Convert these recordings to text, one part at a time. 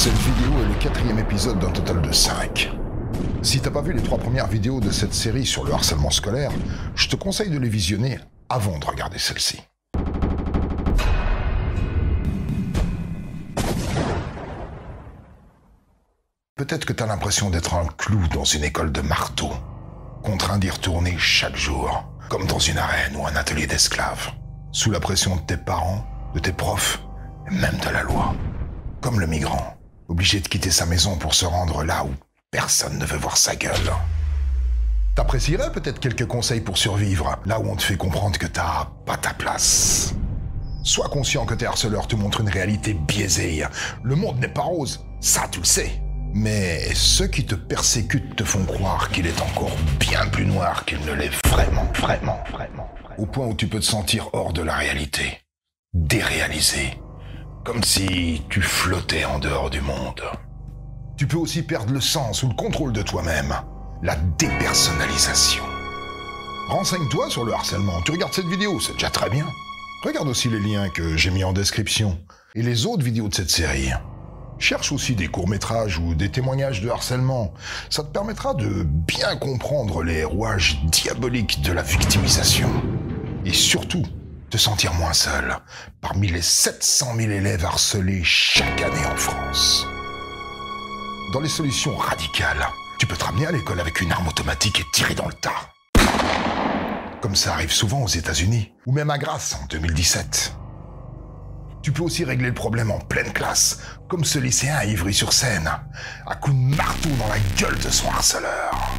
Cette vidéo est le 4e épisode d'un total de 5. Si t'as pas vu les 3 premières vidéos de cette série sur le harcèlement scolaire, je te conseille de les visionner avant de regarder celle-ci. Peut-être que t'as l'impression d'être un clou dans une école de marteau, contraint d'y retourner chaque jour, comme dans une arène ou un atelier d'esclaves, sous la pression de tes parents, de tes profs, et même de la loi. Comme le migrant, obligé de quitter sa maison pour se rendre là où personne ne veut voir sa gueule. T'apprécierais peut-être quelques conseils pour survivre, là où on te fait comprendre que t'as pas ta place. Sois conscient que tes harceleurs te montrent une réalité biaisée. Le monde n'est pas rose, ça tu le sais. Mais ceux qui te persécutent te font croire qu'il est encore bien plus noir qu'il ne l'est vraiment. Au point où tu peux te sentir hors de la réalité, déréalisé, comme si tu flottais en dehors du monde. Tu peux aussi perdre le sens ou le contrôle de toi-même, la dépersonnalisation. Renseigne-toi sur le harcèlement, tu regardes cette vidéo, c'est déjà très bien. Regarde aussi les liens que j'ai mis en description et les autres vidéos de cette série. Cherche aussi des courts-métrages ou des témoignages de harcèlement. Ça te permettra de bien comprendre les rouages diaboliques de la victimisation. Et surtout, te sentir moins seul parmi les 700 000 élèves harcelés chaque année en France. Dans les solutions radicales, tu peux te ramener à l'école avec une arme automatique et tirer dans le tas. Comme ça arrive souvent aux États-Unis, ou même à Grasse en 2017. Tu peux aussi régler le problème en pleine classe, comme ce lycéen à Ivry-sur-Seine, à coups de marteau dans la gueule de son harceleur.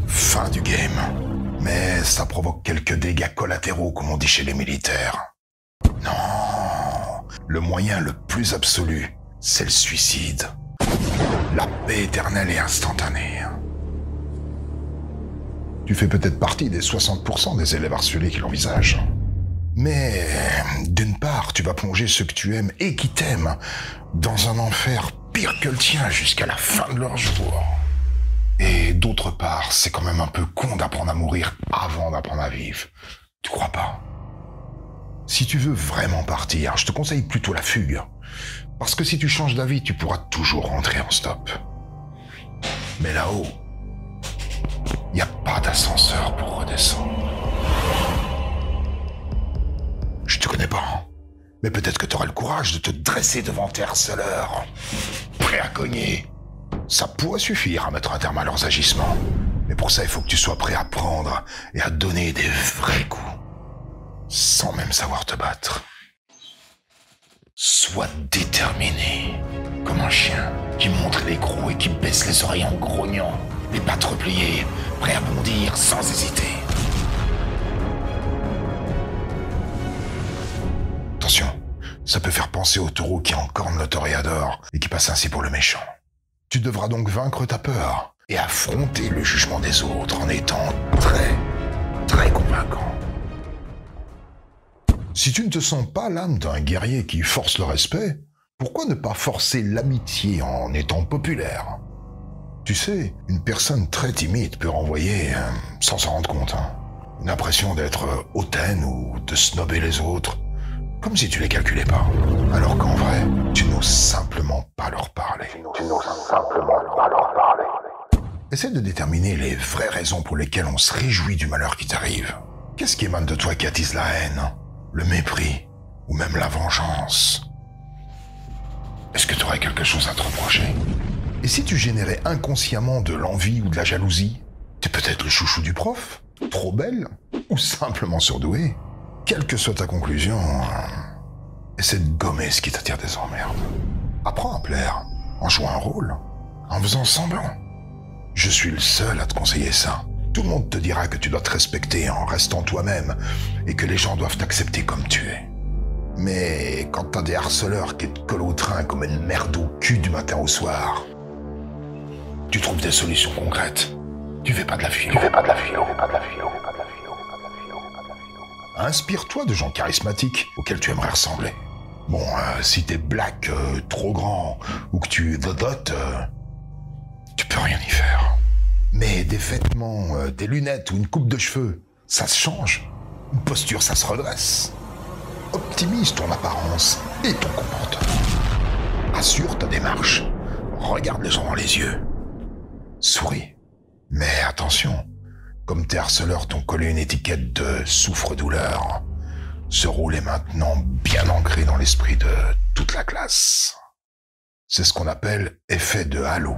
Fin du game. Mais ça provoque quelques dégâts collatéraux, comme on dit chez les militaires. Non, le moyen le plus absolu, c'est le suicide. La paix éternelle et instantanée. Tu fais peut-être partie des 60% des élèves harcelés qui l'envisagent. Mais, d'une part, tu vas plonger ceux que tu aimes et qui t'aiment dans un enfer pire que le tien jusqu'à la fin de leur jour. Et d'autre part, c'est quand même un peu con d'apprendre à mourir avant d'apprendre à vivre. Tu crois pas? Si tu veux vraiment partir, je te conseille plutôt la fugue. Parce que si tu changes d'avis, tu pourras toujours rentrer en stop. Mais là-haut, il n'y a pas d'ascenseur pour redescendre. Je te connais pas, mais peut-être que tu auras le courage de te dresser devant tes harceleurs, prêt à cogner. Ça pourrait suffire à mettre un terme à leurs agissements. Mais pour ça, il faut que tu sois prêt à prendre et à donner des vrais coups, sans même savoir te battre. Sois déterminé, comme un chien qui montre les crocs et qui baisse les oreilles en grognant, les pattes repliées, prêt à bondir sans hésiter. Attention, ça peut faire penser au taureau qui encorne le toréador et qui passe ainsi pour le méchant. Tu devras donc vaincre ta peur et affronter le jugement des autres en étant très convaincant. Si tu ne te sens pas l'âme d'un guerrier qui force le respect, pourquoi ne pas forcer l'amitié en étant populaire? Tu sais, une personne très timide peut renvoyer, sans s'en rendre compte, une impression d'être hautaine ou de snobber les autres, comme si tu les calculais pas. Alors qu'en vrai, tu n'oses simplement pas leur parler. Essaie de déterminer les vraies raisons pour lesquelles on se réjouit du malheur qui t'arrive. Qu'est-ce qui émane de toi qui attise la haine, le mépris ou même la vengeance? Est-ce que tu aurais quelque chose à te reprocher? Et si tu générais inconsciemment de l'envie ou de la jalousie? T'es peut-être le chouchou du prof, trop belle, ou simplement surdouée. Quelle que soit ta conclusion, essaie de gommer ce qui t'attire des emmerdes. Apprends à plaire, en jouant un rôle, en faisant semblant. Je suis le seul à te conseiller ça. Tout le monde te dira que tu dois te respecter en restant toi-même et que les gens doivent t'accepter comme tu es. Mais quand t'as des harceleurs qui te collent au train comme une merde au cul du matin au soir, tu trouves des solutions concrètes. Tu fais pas de la philo. Inspire-toi de gens charismatiques auxquels tu aimerais ressembler. Bon, si t'es black, trop grand, ou que tu dodotes, tu peux rien y faire. Mais des vêtements, des lunettes ou une coupe de cheveux, ça se change. Une posture, ça se redresse. Optimise ton apparence et ton comportement. Assure ta démarche. Regarde les gens dans les yeux. Souris. Mais attention, comme tes harceleurs t'ont collé une étiquette de souffre-douleur, ce rôle est maintenant bien ancré dans l'esprit de toute la classe. C'est ce qu'on appelle effet de halo.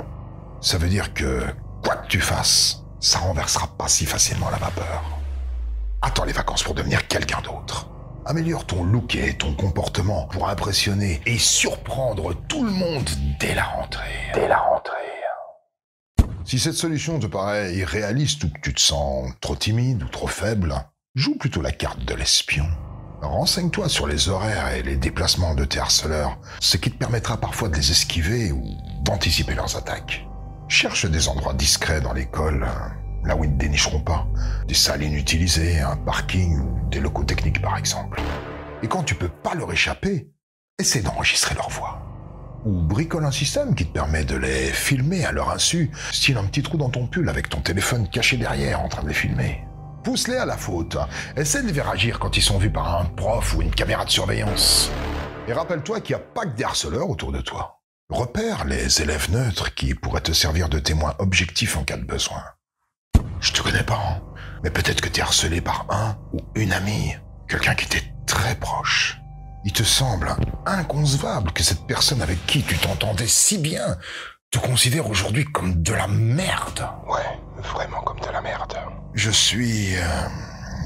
Ça veut dire que, quoi que tu fasses, ça renversera pas si facilement la vapeur. Attends les vacances pour devenir quelqu'un d'autre. Améliore ton look et ton comportement pour impressionner et surprendre tout le monde dès la rentrée. Si cette solution te paraît irréaliste ou que tu te sens trop timide ou trop faible, joue plutôt la carte de l'espion. Renseigne-toi sur les horaires et les déplacements de tes harceleurs, ce qui te permettra parfois de les esquiver ou d'anticiper leurs attaques. Cherche des endroits discrets dans l'école, là où ils ne dénicheront pas, des salles inutilisées, un parking ou des locaux techniques par exemple. Et quand tu peux pas leur échapper, essaie d'enregistrer leur voix. Ou bricole un système qui te permet de les filmer à leur insu, style un petit trou dans ton pull avec ton téléphone caché derrière en train de les filmer. Pousse-les à la faute, essaie de les faire agir quand ils sont vus par un prof ou une caméra de surveillance. Et rappelle-toi qu'il n'y a pas que des harceleurs autour de toi. Repère les élèves neutres qui pourraient te servir de témoins objectifs en cas de besoin. Je te connais pas, hein, mais peut-être que t'es harcelé par un ou une amie, quelqu'un qui t'est très proche. Il te semble inconcevable que cette personne avec qui tu t'entendais si bien te considère aujourd'hui comme de la merde. Ouais, vraiment comme de la merde. Je suis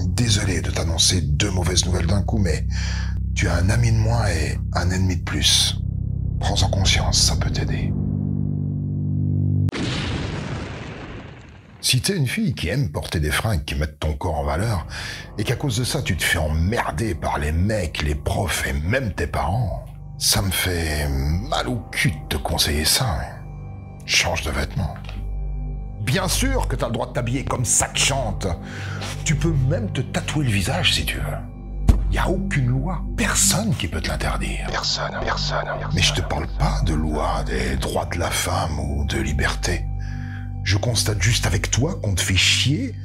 désolé de t'annoncer 2 mauvaises nouvelles d'un coup, mais tu as un ami de moins et un ennemi de plus. Prends-en conscience, ça peut t'aider. Si t'es une fille qui aime porter des fringues qui mettent ton corps en valeur, et qu'à cause de ça tu te fais emmerder par les mecs, les profs et même tes parents, ça me fait mal au cul de te conseiller ça. Change de vêtements. Bien sûr que t'as le droit de t'habiller comme ça te chante. Tu peux même te tatouer le visage si tu veux. Y a aucune loi, personne qui peut te l'interdire. Personne. Mais je te parle pas de loi des droits de la femme ou de liberté. Je constate juste avec toi qu'on te fait chier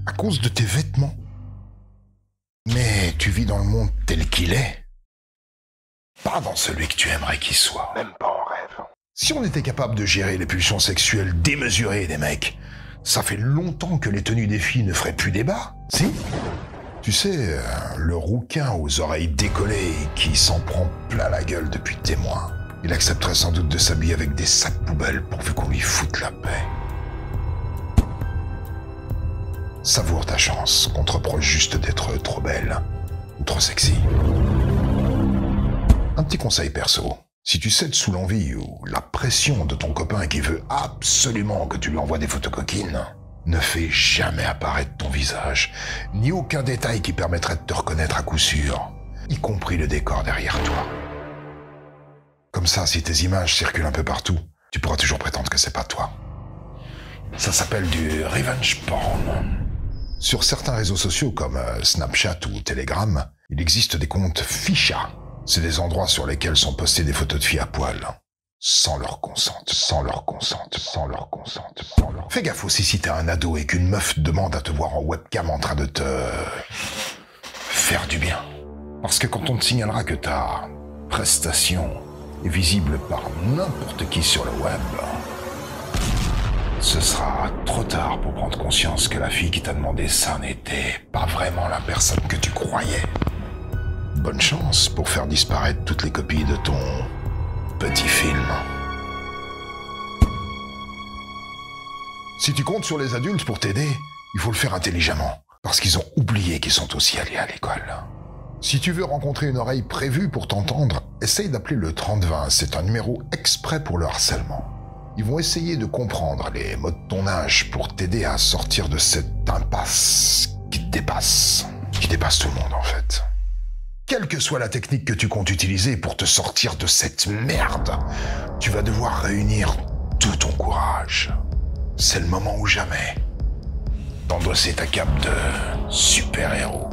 à cause de tes vêtements. Mais tu vis dans le monde tel qu'il est. Pas dans celui que tu aimerais qu'il soit. Même pas en rêve. Si on était capable de gérer les pulsions sexuelles démesurées des mecs, ça fait longtemps que les tenues des filles ne feraient plus débat, si? Tu sais, le rouquin aux oreilles décollées qui s'en prend plein la gueule depuis des mois. Il accepterait sans doute de s'habiller avec des sacs poubelles pourvu qu'on lui foute la paix. Savoure ta chance, qu'on te reproche juste d'être trop belle ou trop sexy. Un petit conseil perso. Si tu cèdes sous l'envie ou la pression de ton copain qui veut absolument que tu lui envoies des photos coquines, ne fais jamais apparaître ton visage, ni aucun détail qui permettrait de te reconnaître à coup sûr, y compris le décor derrière toi. Comme ça, si tes images circulent un peu partout, tu pourras toujours prétendre que c'est pas toi. Ça s'appelle du revenge porn. Sur certains réseaux sociaux comme Snapchat ou Telegram, il existe des comptes ficha. C'est des endroits sur lesquels sont postées des photos de filles à poil. Sans leur consentement. Fais gaffe aussi si t'es un ado et qu'une meuf demande à te voir en webcam en train de te faire du bien. Parce que quand on te signalera que ta prestation est visible par n'importe qui sur le web, ce sera trop tard pour prendre conscience que la fille qui t'a demandé ça n'était pas vraiment la personne que tu croyais. Bonne chance pour faire disparaître toutes les copies de ton petit film. Si tu comptes sur les adultes pour t'aider, il faut le faire intelligemment, parce qu'ils ont oublié qu'ils sont aussi allés à l'école. Si tu veux rencontrer une oreille prévue pour t'entendre, essaye d'appeler le 3020, c'est un numéro exprès pour le harcèlement. Ils vont essayer de comprendre les mots de ton âge pour t'aider à sortir de cette impasse qui te dépasse. Qui dépasse tout le monde en fait. Quelle que soit la technique que tu comptes utiliser pour te sortir de cette merde, tu vas devoir réunir tout ton courage. C'est le moment ou jamais d'endosser ta cape de super-héros.